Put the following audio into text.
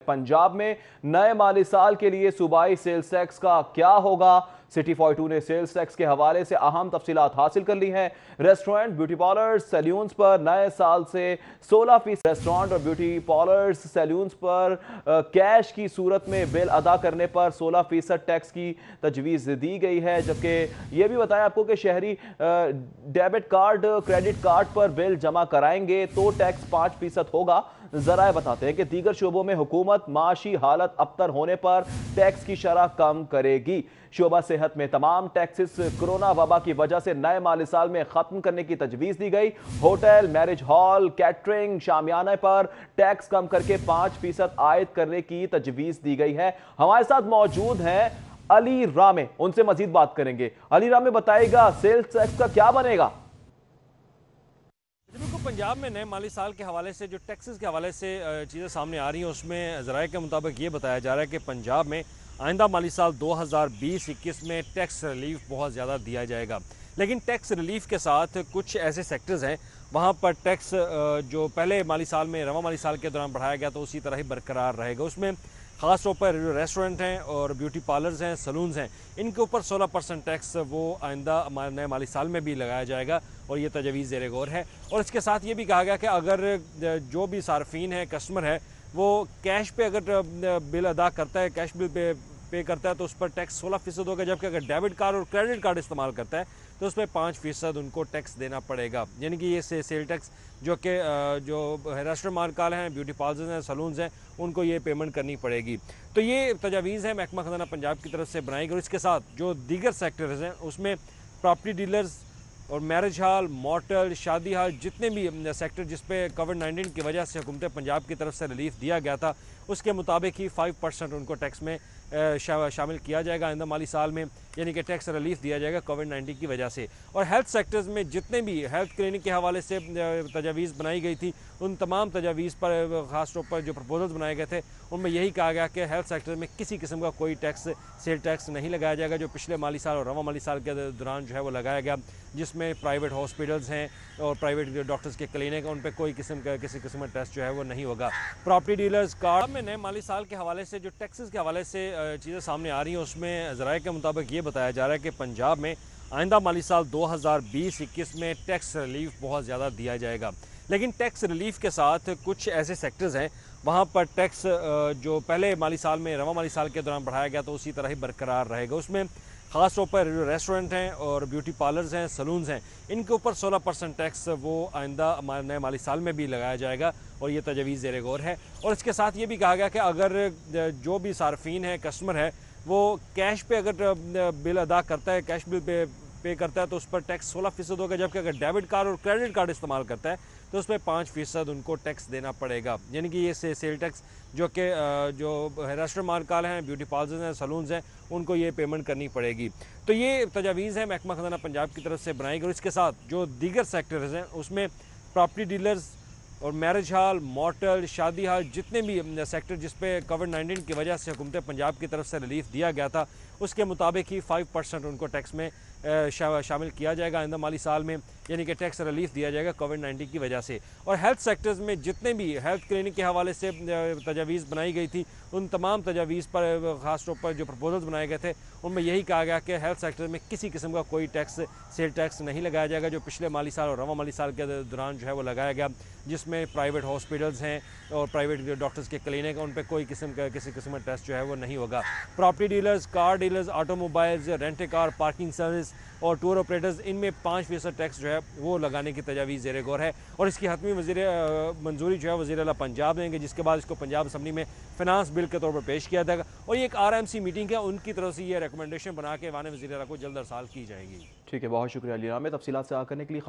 पंजाब में नए माली साल के लिए सूबाई सेल्स टैक्स का क्या होगा। सिटी 42 ने सेल्स टैक्स के हवाले से अहम तफसीलात हासिल कर ली हैं। रेस्टोरेंट, ब्यूटी पार्लर्स, सैलून्स पर नए साल से 16% रेस्टोरेंट और ब्यूटी पार्लर्स, सैलून्स पर कैश की सूरत में बिल अदा करने पर 16% टैक्स की तजवीज़ दी गई है। जबकि यह भी बताया आपको कि शहरी डेबिट कार्ड, क्रेडिट कार्ड पर बिल जमा कराएंगे तो टैक्स 5% होगा। जराए बताते हैं कि दीगर शोबों में हुकूमत माशी हालत अबतर होने पर टैक्स की शरह कम करेगी। शोबा सेहत में तमाम टैक्सेस कोरोना वबा की वजह से नए माली साल में खत्म करने की तजवीज दी गई। होटल, मैरिज हॉल, कैटरिंग, शामियाना पर टैक्स कम करके 5% आयद करने की तजवीज दी गई है। हमारे साथ मौजूद हैं अली रामे, उनसे मजीद बात करेंगे। अली रामे बताएगा सेल्स टैक्स का क्या बनेगा। बिल्कुल, पंजाब में नए माली साल के हवाले से जो टैक्सेस के हवाले से चीज़ें सामने आ रही हैं, उसमें ज़राए के मुताबिक ये बताया जा रहा है कि पंजाब में आइंदा माली साल 2020-21 में टैक्स रिलीफ बहुत ज़्यादा दिया जाएगा। लेकिन टैक्स रिलीफ के साथ कुछ ऐसे सेक्टर्स हैं वहाँ पर टैक्स जो पहले माली साल में रवा माली साल के दौरान बढ़ाया गया तो उसी तरह ही बरकरार रहेगा। उसमें ख़ास तौर पर जो रेस्टोरेंट हैं और ब्यूटी पार्लर्स हैं, सलून्स हैं, इनके ऊपर 16% टैक्स वो आइंदा नए माली साल में भी लगाया जाएगा और ये तजवीज़ ज़ेर गौर है। और इसके साथ ये भी कहा गया कि अगर जो भी सार्फिन है, कस्टमर है, वो कैश पे अगर बिल अदा करता है, कैश बिल पे करता है तो उस पर टैक्स 16% होगा। जबकि अगर डेबिट कार्ड और क्रेडिट कार्ड इस्तेमाल करता है तो उस पर 5% उनको टैक्स देना पड़ेगा। यानी कि ये सेल टैक्स जो कि जो रेस्टोरेंट मालिकान हैं, ब्यूटी पार्लर्स हैं, सलून्स हैं, उनको ये पेमेंट करनी पड़ेगी। तो ये तजावीज़ है महकमा खजाना पंजाब की तरफ से बनाई गई। और इसके साथ जो दीगर सेक्टर्स हैं उसमें प्रॉपर्टी डीलर्स और मैरिज हॉल, मोटल, शादी हॉल, जितने भी सेक्टर जिस पे कोविड-19 की वजह से हुकूमत पंजाब की तरफ से रिलीफ दिया गया था, उसके मुताबिक ही 5% उनको टैक्स में शामिल किया जाएगा आइंदा माली साल में। यानी कि टैक्स रिलीफ दिया जाएगा कोविड-19 की वजह से। और हेल्थ सेक्टर्स में जितने भी हेल्थ क्लिनिक के हवाले से तजावीज़ बनाई गई थी, उन तमाम तजावीज़ पर ख़ास तौर पर जो प्रपोजल्स बनाए गए थे उनमें यही कहा गया कि हेल्थ सेक्टर में किसी किस्म का कोई टैक्स, सेल टैक्स नहीं लगाया जाएगा, जो पिछले माली साल और रवा माली साल के दौरान जो है वो लगाया गया, जिसमें प्राइवेट हॉस्पिटल्स हैं और प्राइवेट डॉक्टर्स के क्लिनिक हैं, उन पर कोई किसी किस्म का टेस्ट जो है वो नहीं होगा। प्रॉपर्टी डीलर्स कार्ड में नए माली साल के हवाले से जो टैक्सेस के हवाले से चीज़ें सामने आ रही हैं, उसमें ज़राए के मुताबिक ये बताया जा रहा है कि पंजाब में आइंदा माली साल 2020-21 में टैक्स रिलीफ बहुत ज़्यादा दिया जाएगा। लेकिन टैक्स रिलीफ के साथ कुछ ऐसे सेक्टर्स हैं वहाँ पर टैक्स जो पहले माली साल में रवा माली साल के दौरान बढ़ाया गया तो उसी तरह ही बरकरार रहेगा। उसमें ख़ास तौर पर जो रेस्टोरेंट हैं और ब्यूटी पार्लर्स हैं, सलून्स हैं, इनके ऊपर 16% टैक्स वो आइंदा नए माली साल में भी लगाया जाएगा और ये तजवीज़ ज़ेर गौर है। और इसके साथ ये भी कहा गया कि अगर जो भी सार्फिन है, कस्टमर है, वो कैश पे अगर बिल अदा करता है, कैश बिल पे करता है तो उस पर टैक्स 16% होगा। जबकि अगर डेबिट कार्ड और क्रेडिट कार्ड इस्तेमाल करता है तो उस पर 5% उनको टैक्स देना पड़ेगा। यानी कि ये सेल टैक्स जो कि जो रेस्टोरेंट मालिकान हैं, ब्यूटी पार्लर्स हैं, सलून्स हैं, उनको ये पेमेंट करनी पड़ेगी। तो ये तजावीज़ है महकमा खजाना पंजाब की तरफ से बनाई गई। और इसके साथ जो दीगर सेक्टर्स हैं उसमें प्रॉपर्टी डीलर्स और मैरिज हॉल, मोटल, शादी हॉल, जितने भी सेक्टर जिस पे कोविड-19 की वजह से हुकूमत पंजाब की तरफ से रिलीफ दिया गया था, उसके मुताबिक ही 5% उनको टैक्स में शामिल किया जाएगा आइंदा माली साल में। यानी कि टैक्स रिलीफ दिया जाएगा कोविड-19 की वजह से। और हेल्थ सेक्टर्स में जितने भी हेल्थ क्लिनिक के हवाले से तजावीज़ बनाई गई थी, उन तमाम तजावीज़ पर ख़ास तौर पर जो प्रपोजल्स बनाए गए थे उनमें यही कहा गया कि हेल्थ सेक्टर में किसी किस्म का कोई टैक्स, सेल टैक्स नहीं लगाया जाएगा, जो पिछले माली साल और रवा माली साल के दौरान जो है वो लगाया गया, जिसमें प्राइवेट हॉस्पिटल्स हैं और प्राइवेट डॉक्टर्स के क्लिनिक हैं, उन पर कोई किसी किस्म का टेस्ट जो है वो नहीं होगा। Property dealers, car dealers, automobiles, rent a car, parking service और टूर ऑपरेटर्स, इनमें 5% टैक्स जो है वो लगाने की तजावीज़ ज़ेर गौर है। और इसकी हतमी मंजूरी जो है वज़ीर आला पंजाब देंगे, जिसके बाद इसको पंजाब असम्बली में फ़िनांस बिल के तौर पर पेश किया जाएगा। और ये एक RMC मीटिंग है, उनकी तरफ से ये रिकमेंडेशन बना के वाने वज़ीर आला को जल्द अरसाल की जाएगी। ठीक है, बहुत शुक्रिया अली रामे तफसीलात से आकर के लिए।